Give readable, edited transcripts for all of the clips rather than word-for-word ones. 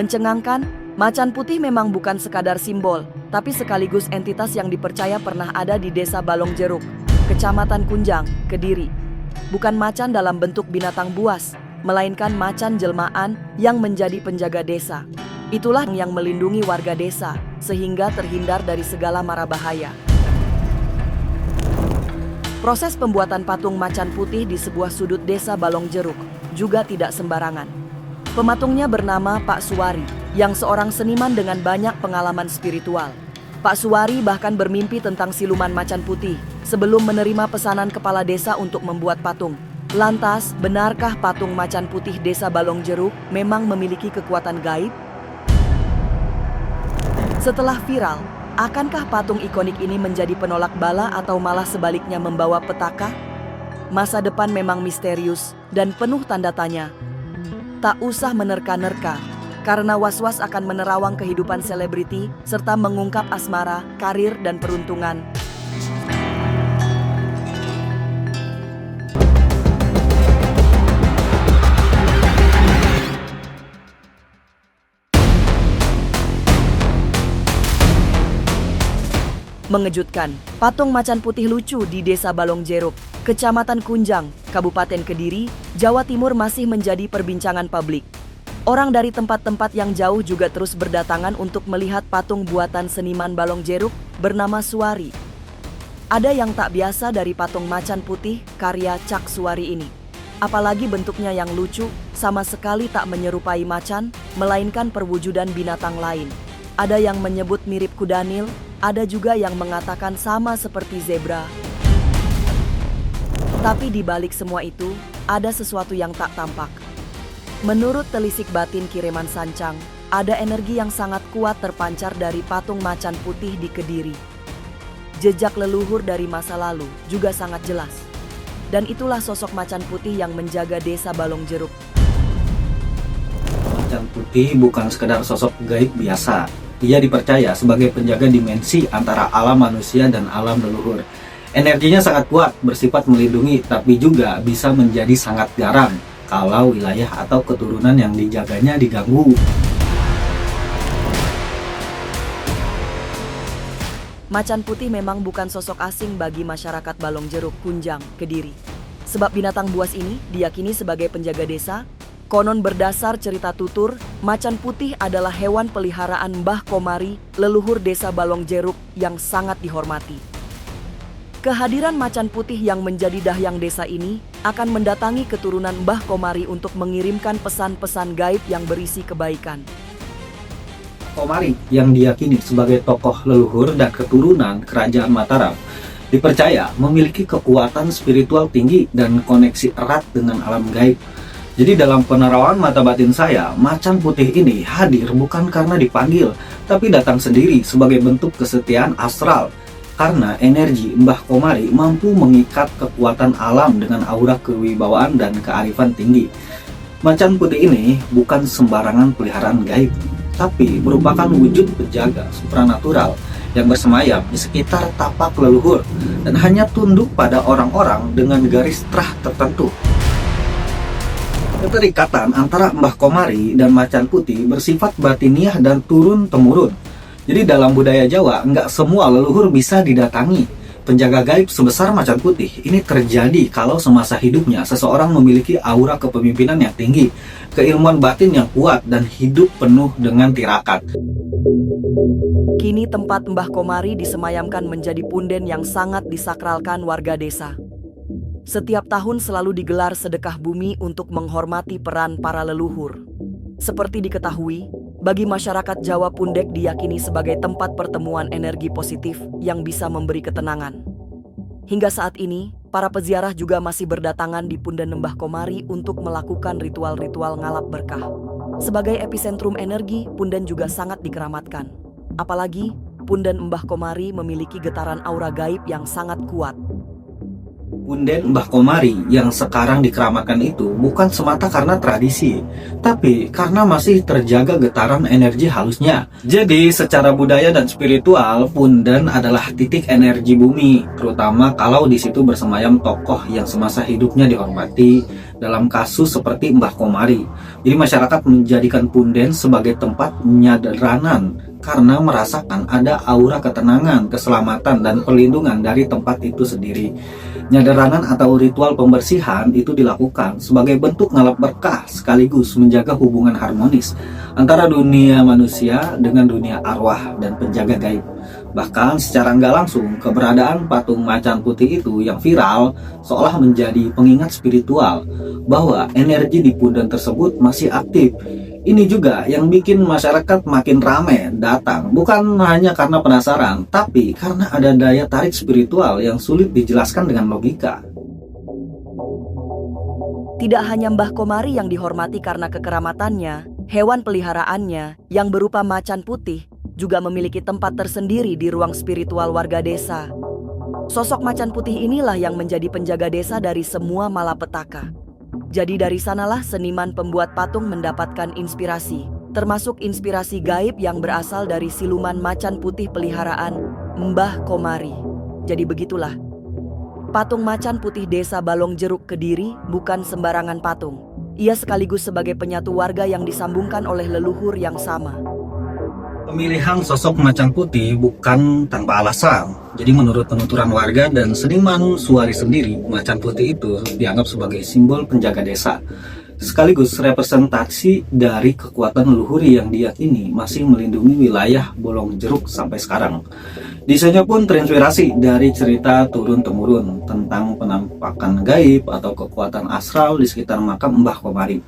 Mencengangkan, macan putih memang bukan sekadar simbol, tapi sekaligus entitas yang dipercaya pernah ada di Desa Balong Jeruk, Kecamatan Kunjang, Kediri. Bukan macan dalam bentuk binatang buas, melainkan macan jelmaan yang menjadi penjaga desa. Itulah yang melindungi warga desa, sehingga terhindar dari segala mara bahaya. Proses pembuatan patung macan putih di sebuah sudut Desa Balong Jeruk juga tidak sembarangan. Pematungnya bernama Pak Suwari, yang seorang seniman dengan banyak pengalaman spiritual. Pak Suwari bahkan bermimpi tentang siluman macan putih sebelum menerima pesanan kepala desa untuk membuat patung. Lantas, benarkah patung macan putih Desa Balong Jeruk memang memiliki kekuatan gaib? Setelah viral, akankah patung ikonik ini menjadi penolak bala atau malah sebaliknya membawa petaka? Masa depan memang misterius dan penuh tanda tanya. Tak usah menerka-nerka, karena was-was akan menerawang kehidupan selebriti serta mengungkap asmara, karir, dan peruntungan. Mengejutkan, patung macan putih lucu di Desa Balong Jeruk, Kecamatan Kunjang, Kabupaten Kediri, Jawa Timur masih menjadi perbincangan publik. Orang dari tempat-tempat yang jauh juga terus berdatangan untuk melihat patung buatan seniman Balong Jeruk bernama Suwari. Ada yang tak biasa dari patung macan putih karya Cak Suwari ini. Apalagi bentuknya yang lucu, sama sekali tak menyerupai macan, melainkan perwujudan binatang lain. Ada yang menyebut mirip kuda Nil, ada juga yang mengatakan sama seperti zebra. Tapi di balik semua itu, ada sesuatu yang tak tampak. Menurut telisik batin Kiriman Sancang, ada energi yang sangat kuat terpancar dari patung macan putih di Kediri. Jejak leluhur dari masa lalu juga sangat jelas. Dan itulah sosok macan putih yang menjaga Desa Balong Jeruk. Macan putih bukan sekedar sosok gaib biasa. Ia dipercaya sebagai penjaga dimensi antara alam manusia dan alam leluhur. Energinya sangat kuat, bersifat melindungi, tapi juga bisa menjadi sangat garang kalau wilayah atau keturunan yang dijaganya diganggu. Macan putih memang bukan sosok asing bagi masyarakat Balong Jeruk, Kunjang, Kediri. Sebab binatang buas ini diyakini sebagai penjaga desa. Konon berdasar cerita tutur, macan putih adalah hewan peliharaan Mbah Komari, leluhur Desa Balong Jeruk yang sangat dihormati. Kehadiran macan putih yang menjadi dahyang desa ini akan mendatangi keturunan Mbah Komari untuk mengirimkan pesan-pesan gaib yang berisi kebaikan. Komari yang diyakini sebagai tokoh leluhur dan keturunan Kerajaan Mataram dipercaya memiliki kekuatan spiritual tinggi dan koneksi erat dengan alam gaib. Jadi dalam penerawan mata batin saya, macan putih ini hadir bukan karena dipanggil, tapi datang sendiri sebagai bentuk kesetiaan astral. Karena energi Mbah Komari mampu mengikat kekuatan alam dengan aura kewibawaan dan kearifan tinggi. Macan putih ini bukan sembarangan peliharaan gaib, tapi merupakan wujud penjaga supranatural yang bersemayam di sekitar tapak leluhur dan hanya tunduk pada orang-orang dengan garis terah tertentu. Keterikatan antara Mbah Komari dan macan putih bersifat batiniah dan turun-temurun. Jadi dalam budaya Jawa, nggak semua leluhur bisa didatangi. Penjaga gaib sebesar macan putih ini terjadi kalau semasa hidupnya seseorang memiliki aura kepemimpinan yang tinggi, keilmuan batin yang kuat, dan hidup penuh dengan tirakat. Kini tempat Mbah Komari disemayamkan menjadi punden yang sangat disakralkan warga desa. Setiap tahun selalu digelar sedekah bumi untuk menghormati peran para leluhur. Seperti diketahui, bagi masyarakat Jawa, Pundek diyakini sebagai tempat pertemuan energi positif yang bisa memberi ketenangan. Hingga saat ini, para peziarah juga masih berdatangan di Punden Mbah Komari untuk melakukan ritual-ritual ngalap berkah. Sebagai epicentrum energi, Punden juga sangat dikeramatkan. Apalagi, Punden Mbah Komari memiliki getaran aura gaib yang sangat kuat. Punden Mbah Komari yang sekarang dikeramatkan itu bukan semata karena tradisi, tapi karena masih terjaga getaran energi halusnya. Jadi secara budaya dan spiritual, punden adalah titik energi bumi, terutama kalau di situ bersemayam tokoh yang semasa hidupnya dihormati dalam kasus seperti Mbah Komari. Jadi masyarakat menjadikan punden sebagai tempat nyaderanan karena merasakan ada aura ketenangan, keselamatan, dan perlindungan dari tempat itu sendiri. Nyaderanan atau ritual pembersihan itu dilakukan sebagai bentuk ngalap berkah sekaligus menjaga hubungan harmonis antara dunia manusia dengan dunia arwah dan penjaga gaib. Bahkan secara nggak langsung, keberadaan patung macan putih itu yang viral seolah menjadi pengingat spiritual bahwa energi di punden tersebut masih aktif. Ini juga yang bikin masyarakat makin ramai datang, bukan hanya karena penasaran, tapi karena ada daya tarik spiritual yang sulit dijelaskan dengan logika. Tidak hanya Mbah Komari yang dihormati karena kekeramatannya, hewan peliharaannya yang berupa macan putih juga memiliki tempat tersendiri di ruang spiritual warga desa. Sosok macan putih inilah yang menjadi penjaga desa dari semua malapetaka. Jadi dari sanalah seniman pembuat patung mendapatkan inspirasi, termasuk inspirasi gaib yang berasal dari siluman macan putih peliharaan Mbah Komari. Jadi begitulah, patung macan putih desa Balong Jeruk Kediri bukan sembarangan patung. Ia sekaligus sebagai penyatu warga yang disambungkan oleh leluhur yang sama. Pemilihan sosok macan putih bukan tanpa alasan. Jadi menurut penuturan warga dan seniman Suwari sendiri, macan putih itu dianggap sebagai simbol penjaga desa, sekaligus representasi dari kekuatan leluhur yang diyakini masih melindungi wilayah Bolong Jeruk sampai sekarang. Desainnya pun terinspirasi dari cerita turun-temurun tentang penampakan gaib atau kekuatan astral di sekitar makam Mbah Komari,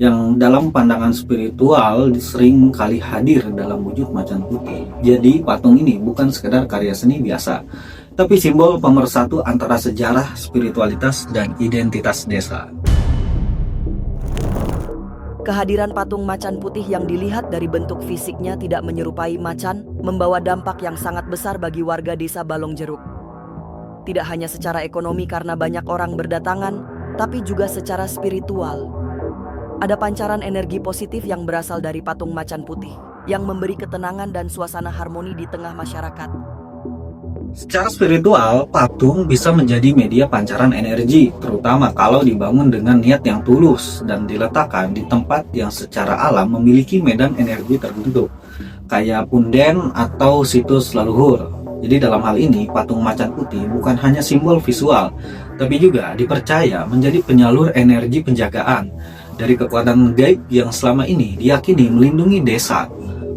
yang dalam pandangan spiritual sering kali hadir dalam wujud macan putih. Jadi patung ini bukan sekedar karya seni biasa, tapi simbol pemersatu antara sejarah, spiritualitas, dan identitas desa. Kehadiran patung macan putih yang dilihat dari bentuk fisiknya tidak menyerupai macan membawa dampak yang sangat besar bagi warga desa Balong Jeruk. Tidak hanya secara ekonomi karena banyak orang berdatangan, tapi juga secara spiritual. Ada pancaran energi positif yang berasal dari patung macan putih, yang memberi ketenangan dan suasana harmoni di tengah masyarakat. Secara spiritual, patung bisa menjadi media pancaran energi, terutama kalau dibangun dengan niat yang tulus dan diletakkan di tempat yang secara alam memiliki medan energi tertentu, kayak punden atau situs leluhur. Jadi dalam hal ini, patung macan putih bukan hanya simbol visual, tapi juga dipercaya menjadi penyalur energi penjagaan dari kekuatan gaib yang selama ini diyakini melindungi desa.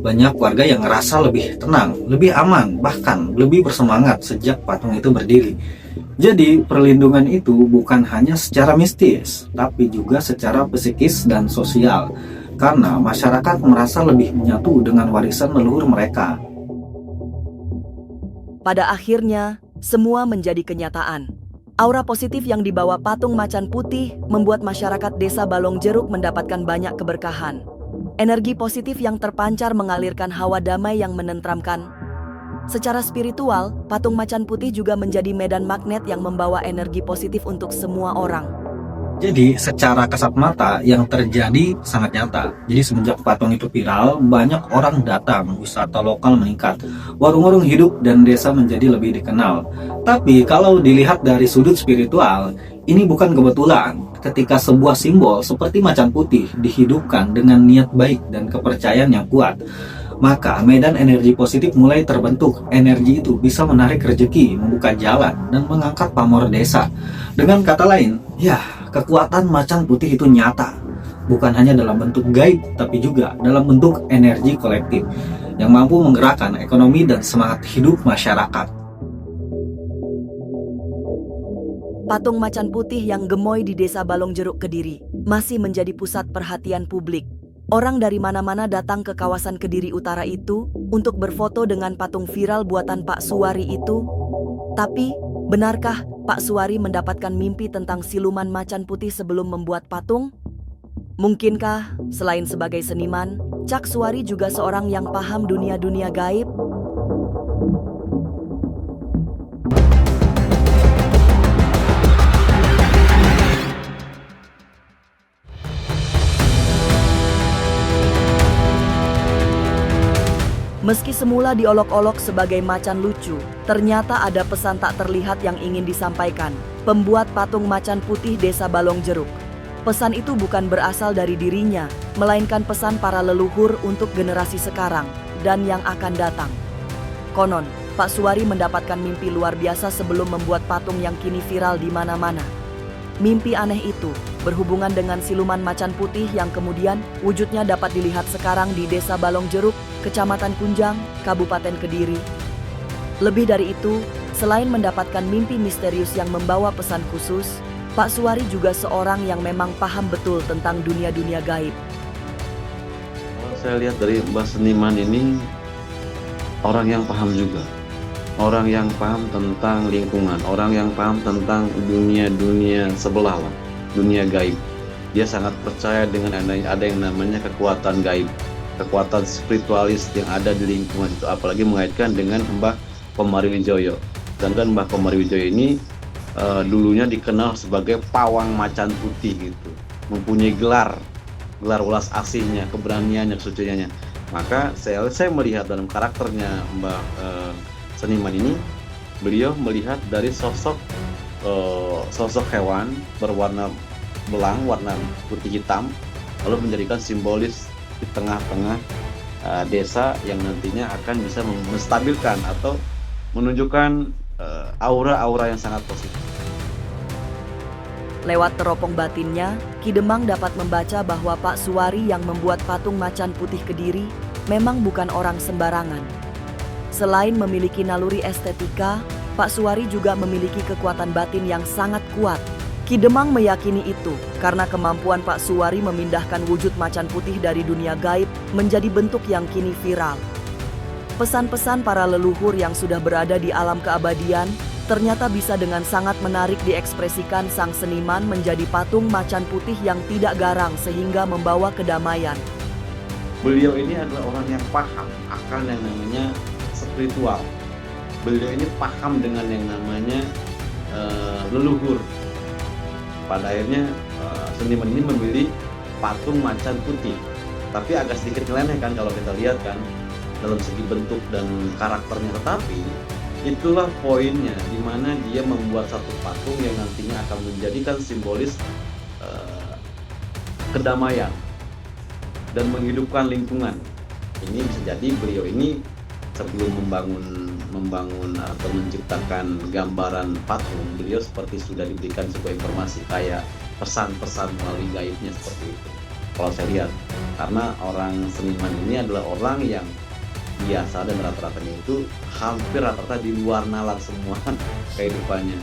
Banyak warga yang ngerasa lebih tenang, lebih aman, bahkan lebih bersemangat sejak patung itu berdiri. Jadi perlindungan itu bukan hanya secara mistis, tapi juga secara psikis dan sosial, karena masyarakat merasa lebih menyatu dengan warisan leluhur mereka. Pada akhirnya, semua menjadi kenyataan. Aura positif yang dibawa patung macan putih membuat masyarakat desa Balong Jeruk mendapatkan banyak keberkahan. Energi positif yang terpancar mengalirkan hawa damai yang menenteramkan. Secara spiritual, patung macan putih juga menjadi medan magnet yang membawa energi positif untuk semua orang. Jadi secara kasat mata yang terjadi sangat nyata. Jadi semenjak patung itu viral, banyak orang datang, wisata lokal meningkat, warung-warung hidup, dan desa menjadi lebih dikenal. Tapi kalau dilihat dari sudut spiritual, ini bukan kebetulan ketika sebuah simbol seperti macan putih dihidupkan dengan niat baik dan kepercayaan yang kuat. Maka medan energi positif mulai terbentuk. Energi itu bisa menarik rezeki, membuka jalan, dan mengangkat pamor desa. Dengan kata lain, kekuatan macan putih itu nyata, bukan hanya dalam bentuk gaib, tapi juga dalam bentuk energi kolektif yang mampu menggerakkan ekonomi dan semangat hidup masyarakat. Patung macan putih yang gemoy di desa Balong Jeruk Kediri masih menjadi pusat perhatian publik. Orang dari mana-mana datang ke kawasan Kediri Utara itu untuk berfoto dengan patung viral buatan Pak Suwari itu. Tapi, benarkah Pak Suwari mendapatkan mimpi tentang siluman macan putih sebelum membuat patung? Mungkinkah selain sebagai seniman, Cak Suwari juga seorang yang paham dunia-dunia gaib? Meski semula diolok-olok sebagai macan lucu, ternyata ada pesan tak terlihat yang ingin disampaikan pembuat patung macan putih desa Balong Jeruk. Pesan itu bukan berasal dari dirinya, melainkan pesan para leluhur untuk generasi sekarang dan yang akan datang. Konon, Pak Suwari mendapatkan mimpi luar biasa sebelum membuat patung yang kini viral di mana-mana. Mimpi aneh itu berhubungan dengan siluman macan putih yang kemudian wujudnya dapat dilihat sekarang di Desa Balong Jeruk, Kecamatan Kunjang, Kabupaten Kediri. Lebih dari itu, selain mendapatkan mimpi misterius yang membawa pesan khusus, Pak Suwari juga seorang yang memang paham betul tentang dunia-dunia gaib. Kalau saya lihat dari Mbah Seniman ini, orang yang paham juga. Orang yang paham tentang lingkungan, orang yang paham tentang dunia-dunia sebelah lah, dunia gaib. Dia sangat percaya dengan ada yang namanya kekuatan gaib, kekuatan spiritualis yang ada di lingkungan itu, apalagi mengaitkan dengan Mbah Komari Wijoyo. Sedangkan Mbah Komari Wijoyo ini dulunya dikenal sebagai pawang macan putih gitu, mempunyai gelar welas asihnya, keberaniannya, kesuciannya. Maka saya melihat dalam karakternya Mbah Seniman ini, beliau melihat dari sosok hewan berwarna belang, warna putih hitam, lalu menjadikan simbolis di tengah-tengah desa yang nantinya akan bisa menstabilkan atau menunjukkan aura-aura yang sangat positif. Lewat teropong batinnya, Ki Demang dapat membaca bahwa Pak Suwari yang membuat patung macan putih Kediri memang bukan orang sembarangan. Selain memiliki naluri estetika, Pak Suwari juga memiliki kekuatan batin yang sangat kuat. Ki Demang meyakini itu karena kemampuan Pak Suwari memindahkan wujud macan putih dari dunia gaib menjadi bentuk yang kini viral. Pesan-pesan para leluhur yang sudah berada di alam keabadian ternyata bisa dengan sangat menarik diekspresikan sang seniman menjadi patung macan putih yang tidak garang sehingga membawa kedamaian. Beliau ini adalah orang yang paham akan yang namanya spiritual. Beliau ini paham dengan yang namanya leluhur. Pada akhirnya seniman ini memilih patung macan putih. Tapi agak sedikit nyeleneh kan kalau kita lihat kan dalam segi bentuk dan karakternya, tetapi itulah poinnya di mana dia membuat satu patung yang nantinya akan menjadikan simbolis kedamaian dan menghidupkan lingkungan. Ini bisa jadi beliau ini sebelum membangun atau menciptakan gambaran patung, beliau seperti sudah diberikan sebuah informasi kayak pesan-pesan melalui gaibnya seperti itu. Kalau saya lihat, karena orang seniman ini adalah orang yang biasa dan rata-ratanya itu hampir rata-rata di luar nalar semua kehidupannya.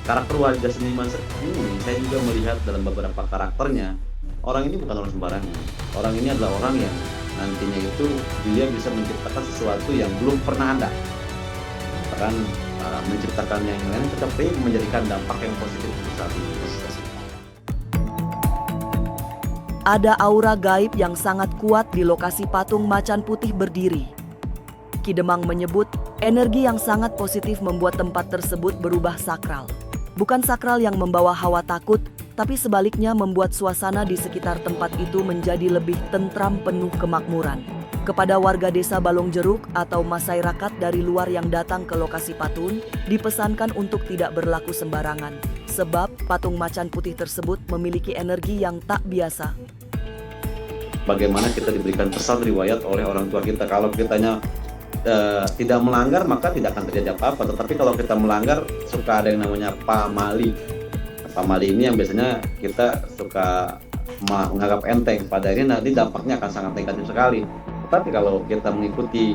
Karakter wajah seniman ini saya juga melihat dalam beberapa karakternya, orang ini bukan orang sembarangan. Orang ini adalah orang yang nantinya itu dia bisa menciptakan sesuatu yang belum pernah ada, bahkan menciptakan yang lain tetapi menjadikan dampak yang positif untuk saat ini. Ada aura gaib yang sangat kuat di lokasi patung macan putih berdiri. Ki Demang menyebut energi yang sangat positif membuat tempat tersebut berubah sakral. Bukan sakral yang membawa hawa takut, tapi sebaliknya membuat suasana di sekitar tempat itu menjadi lebih tentram, penuh kemakmuran. Kepada warga desa Balong Jeruk atau masyarakat dari luar yang datang ke lokasi patung, dipesankan untuk tidak berlaku sembarangan, sebab patung macan putih tersebut memiliki energi yang tak biasa. Bagaimana kita diberikan pesan riwayat oleh orang tua kita, kalau kitanya tidak melanggar maka tidak akan terjadi apa-apa, tetapi kalau kita melanggar suka ada yang namanya pamali. Pamali ini yang biasanya kita suka menganggap enteng, pada akhirnya nanti dampaknya akan sangat negatif sekali. Tapi kalau kita mengikuti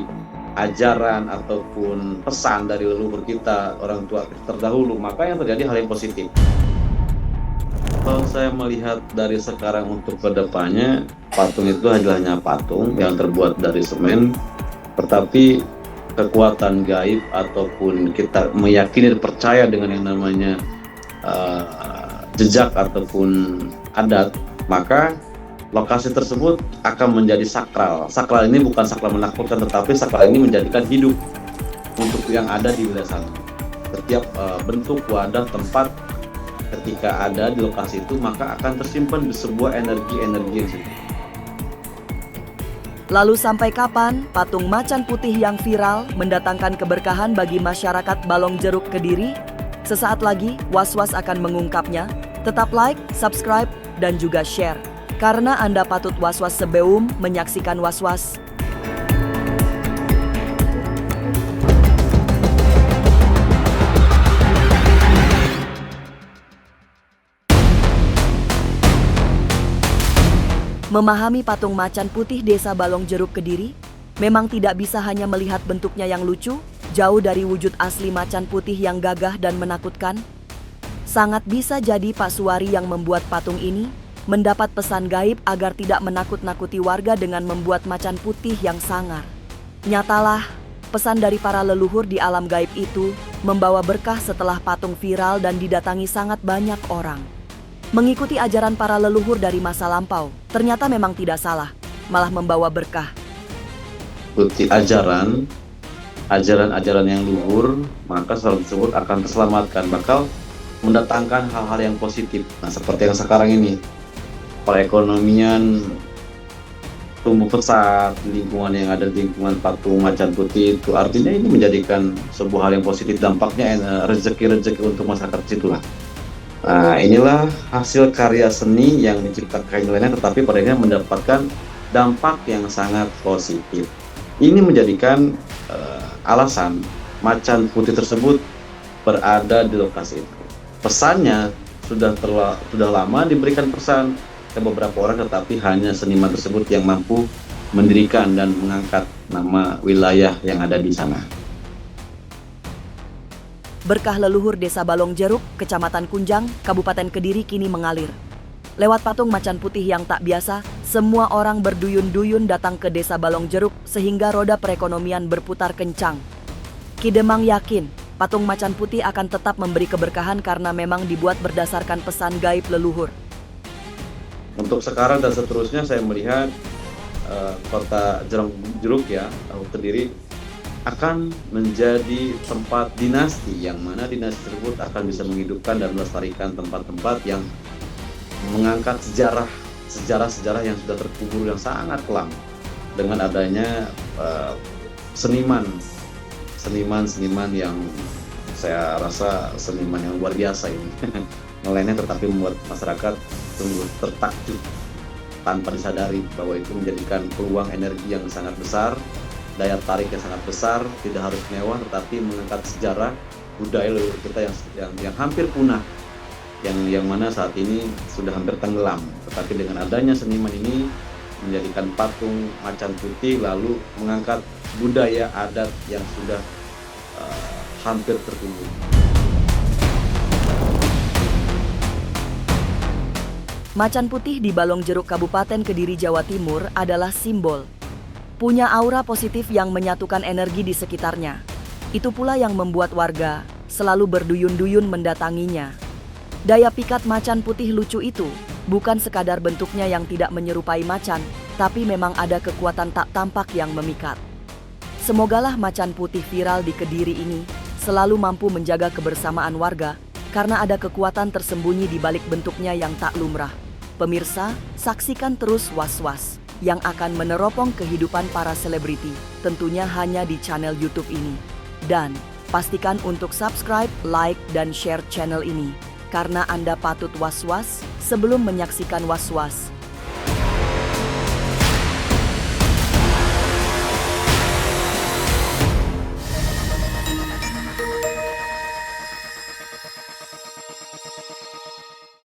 ajaran ataupun pesan dari leluhur kita, orang tua kita terdahulu, maka yang terjadi hal yang positif. Kalau saya melihat dari sekarang untuk kedepannya, patung itu hanya patung yang terbuat dari semen, tetapi kekuatan gaib ataupun kita meyakini dan percaya dengan yang namanya jejak ataupun adat, maka lokasi tersebut akan menjadi sakral. Sakral ini bukan sakral menakutkan, tetapi sakral ini menjadikan hidup untuk yang ada di wilayah sana. Setiap bentuk, wadah, tempat ketika ada di lokasi itu maka akan tersimpan di sebuah energi-energi yang situ. Lalu sampai kapan patung macan putih yang viral mendatangkan keberkahan bagi masyarakat Balong Jeruk Kediri? Sesaat lagi Was-Was akan mengungkapnya. Tetap like, subscribe, dan juga share. Karena Anda patut was-was sebelum menyaksikan was-was. Memahami patung macan putih Desa Balong Jeruk Kediri, memang tidak bisa hanya melihat bentuknya yang lucu, jauh dari wujud asli macan putih yang gagah dan menakutkan. Sangat bisa jadi Pak Suwari yang membuat patung ini mendapat pesan gaib agar tidak menakut-nakuti warga dengan membuat macan putih yang sangar. Nyatalah, pesan dari para leluhur di alam gaib itu membawa berkah setelah patung viral dan didatangi sangat banyak orang. Mengikuti ajaran para leluhur dari masa lampau, ternyata memang tidak salah, malah membawa berkah. Ikuti ajaran-ajaran yang luhur, maka seorang tersebut akan terselamatkan, bakal mendatangkan hal-hal yang positif. Nah, seperti yang sekarang ini, perekonomian tumbuh pesat, lingkungan yang ada di lingkungan patung macan putih itu artinya ini menjadikan sebuah hal yang positif, dampaknya rezeki-rezeki untuk masyarakat situlah. Nah, inilah hasil karya seni yang diciptakan nilainya, tetapi pada akhirnya mendapatkan dampak yang sangat positif. Ini menjadikan alasan macan putih tersebut berada di lokasi itu. Pesannya sudah lama diberikan pesan ke beberapa orang, tetapi hanya seniman tersebut yang mampu mendirikan dan mengangkat nama wilayah yang ada di sana. Berkah leluhur Desa Balong Jeruk, Kecamatan Kunjang, Kabupaten Kediri kini mengalir. Lewat patung macan putih yang tak biasa, semua orang berduyun-duyun datang ke Desa Balong Jeruk sehingga roda perekonomian berputar kencang. Ki Demang yakin, patung macan putih akan tetap memberi keberkahan karena memang dibuat berdasarkan pesan gaib leluhur. Untuk sekarang dan seterusnya saya melihat kota Jeruk ya, Kediri akan menjadi tempat dinasti, yang mana dinasti tersebut akan bisa menghidupkan dan melestarikan tempat-tempat yang mengangkat sejarah yang sudah terkubur yang sangat kelam, dengan adanya seniman yang saya rasa seniman yang luar biasa ini nelayannya, tetapi membuat masyarakat sungguh tertakjub tanpa disadari bahwa itu menjadikan peluang energi yang sangat besar, daya tarik yang sangat besar, tidak harus mewah, tetapi mengangkat sejarah budaya leluhur kita yang hampir punah, yang mana saat ini sudah hampir tenggelam. Tetapi dengan adanya seniman ini menjadikan patung macan putih, lalu mengangkat budaya adat yang sudah hampir tertimbun. Macan putih di Balong Jeruk Kabupaten Kediri, Jawa Timur adalah simbol. Punya aura positif yang menyatukan energi di sekitarnya. Itu pula yang membuat warga selalu berduyun-duyun mendatanginya. Daya pikat macan putih lucu itu bukan sekadar bentuknya yang tidak menyerupai macan, tapi memang ada kekuatan tak tampak yang memikat. Semogalah macan putih viral di Kediri ini selalu mampu menjaga kebersamaan warga karena ada kekuatan tersembunyi di balik bentuknya yang tak lumrah. Pemirsa, saksikan terus Was-Was yang akan meneropong kehidupan para selebriti, tentunya hanya di channel YouTube ini. Dan pastikan untuk subscribe, like, dan share channel ini, karena Anda patut was-was sebelum menyaksikan Was-Was.